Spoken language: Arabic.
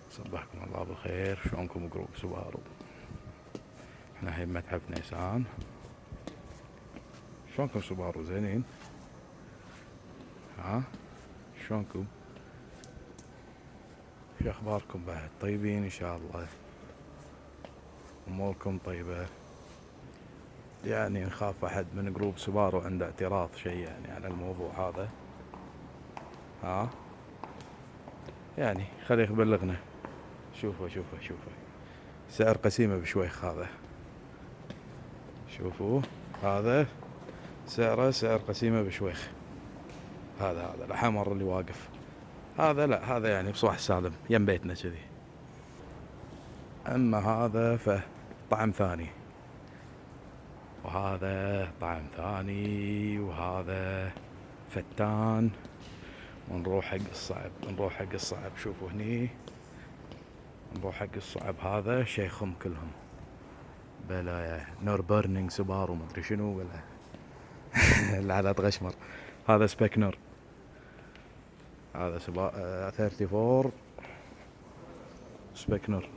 صبحكم الله بالخير. شلونكم جروب سوبارو؟ احنا هاي بمتحف نيسان. شلونكم سوبارو؟ زينين؟ ها شلونكم؟ شو اخباركم بعد؟ طيبين ان شاء الله؟ اموركم طيبة؟ يعني نخاف احد من جروب سوبارو عنده اعتراض شيء يعني على الموضوع هذا. ها يعني خليه يبلغنا. شوفوا سعر قسيمة بشويخ هذا. شوفوا هذا سعره سعر قسيمة بشويخ. هذا الحمر اللي واقف هذا، لا هذا يعني بصباح السالم يم بيتنا كذي. اما هذا فطعم ثاني، وهذا طعم ثاني، وهذا فتان. ونروح حق الصعب شوفوا هني. نروح حق الصعب. هذا شيخهم كلهم بلا نور بيرنينج سوبارو مدري شنو بلا العلات غشمر. هذا سبيكنر. هذا 34 سبيكنر.